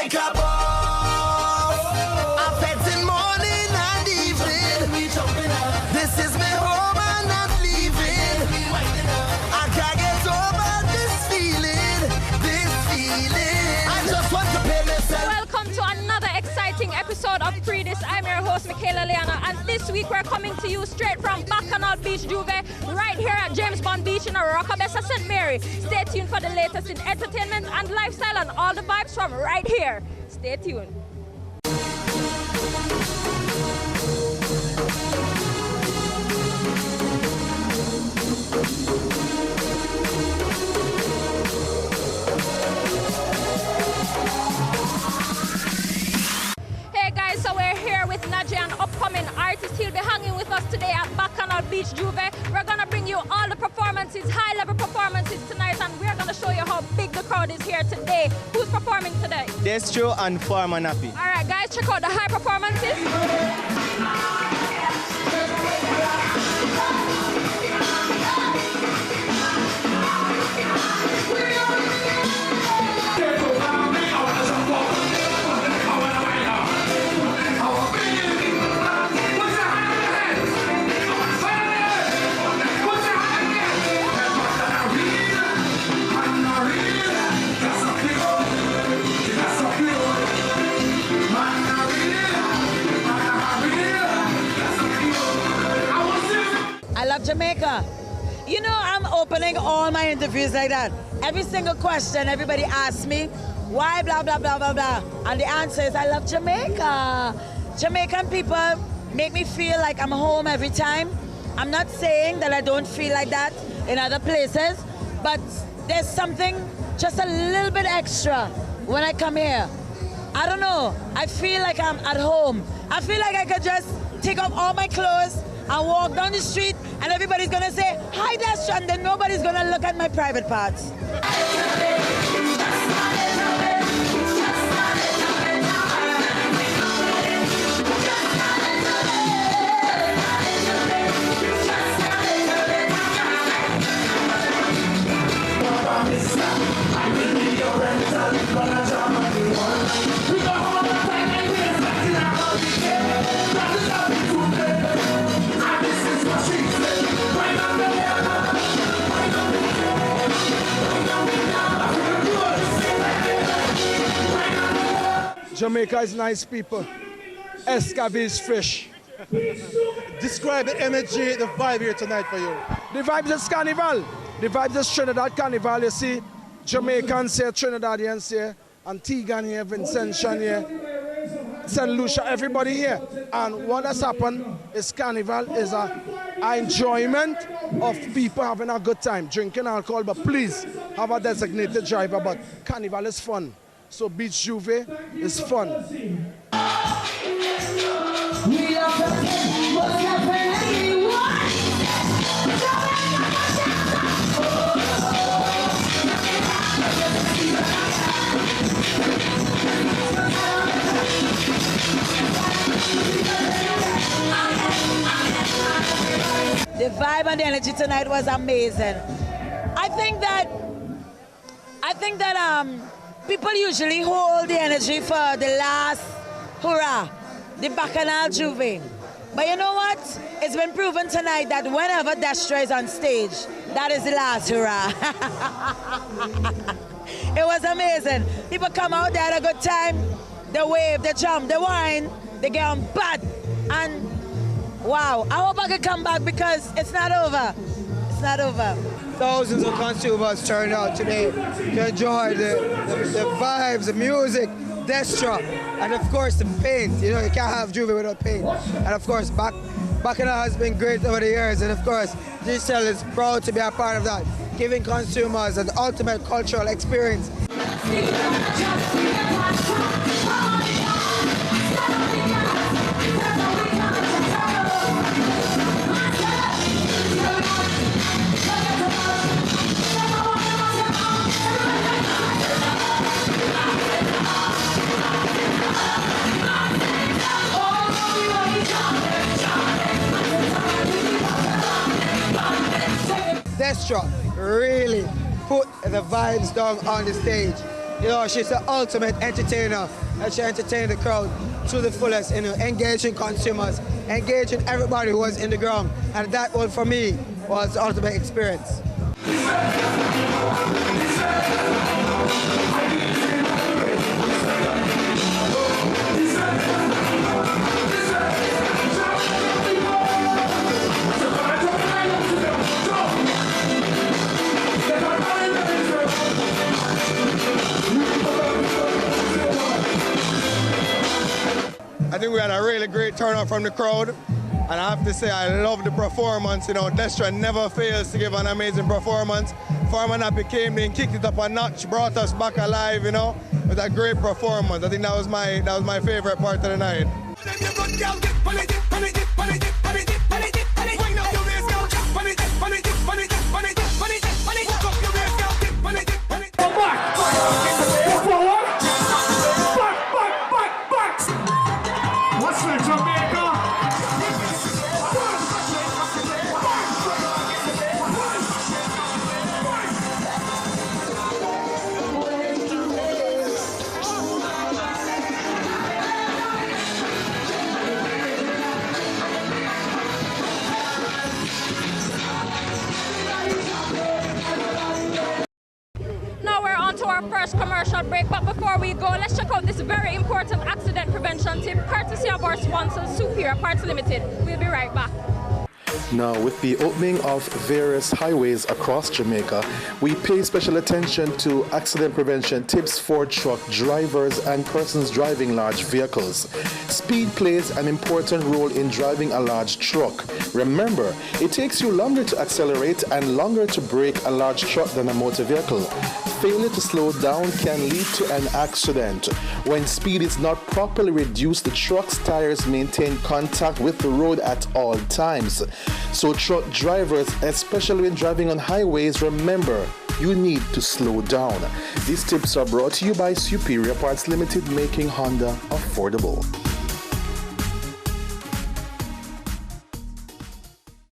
like a boss. I'm petting morning and evening. This is my home and I'm leaving. I can't get over this feeling. I just want to pay myself. Welcome to another exciting episode of Pree Dis. I'm your host, Michaela Leeanna, and this week we're coming to you straight from Carnival Beach Jouvert, right here at James Bond Beach in Rockabessa, St. Mary. Stay tuned for the latest in entertainment and lifestyle and all the vibes from right here. Stay tuned. So we're here with Nadje, an upcoming artist. He'll be hanging with us today at Carnival Beach Jouvert. We're going to bring you all the performances, high-level performances tonight, and we're going to show you how big the crowd is here today. Who's performing today? Destro and Farmer Nappy. All right, guys, check out the high performances. I love Jamaica. You know, I'm opening all my interviews like that. Every single question, everybody asks me, why blah, blah, blah, blah, blah. And the answer is, I love Jamaica. Jamaican people make me feel like I'm home every time. I'm not saying that I don't feel like that in other places, but there's something just a little bit extra when I come here. I don't know, I feel like I'm at home. I feel like I could just take off all my clothes and walk down the street and everybody's gonna say, hi Destro, and then nobody's gonna look at my private parts. Jamaica is nice people. Escave is fresh. Describe the energy, the vibe here tonight for you. The vibe is Carnival. The vibe is Trinidad Carnival. You see, Jamaicans here, Trinidadians here, Antigua here, Vincentian here, St. Lucia, everybody here. And what has happened is Carnival is an enjoyment of people having a good time, drinking alcohol, but please have a designated driver. But Carnival is fun. So Beach Jouvert is fun. The vibe and the energy tonight was amazing. I think that people usually hold the energy for the last hurrah, the Carnival Jouvert. But you know what? It's been proven tonight that whenever Destro is on stage, that is the last hurrah. It was amazing. People come out, they had a good time. They wave, they jump, they whine, they get on bad. And wow, I hope I can come back because it's not over. It's not over. Thousands of consumers turned out today to enjoy the vibes, the music, Destro, and of course the paint. You know, you can't have Jouvert without paint. And of course, Bacchanal has been great over the years, and of course, Jahmiel is proud to be a part of that, giving consumers an ultimate cultural experience. Destro really put the vibes down on the stage. You know, she's the ultimate entertainer, and she entertained the crowd to the fullest, you know, engaging consumers, engaging everybody who was in the ground, and that one for me was the ultimate experience. I think we had a really great turnout from the crowd, and I have to say I love the performance. You know, Destra never fails to give an amazing performance. Farmer Nappy came in, kicked it up a notch, brought us back alive. You know, with a great performance. I think that was my favorite part of the night. Our first commercial break, but before we go, let's check out this very important accident prevention tip courtesy of our sponsor Superior Parts Limited. We'll be right back. Now, with the opening of various highways across Jamaica, we pay special attention to accident prevention tips for truck drivers and persons driving large vehicles. Speed plays an important role in driving a large truck. Remember, it takes you longer to accelerate and longer to brake a large truck than a motor vehicle. Failure to slow down can lead to an accident. When speed is not properly reduced, the truck's tires maintain contact with the road at all times. So truck drivers, especially when driving on highways, remember, you need to slow down. These tips are brought to you by Superior Parts Limited, making Honda affordable.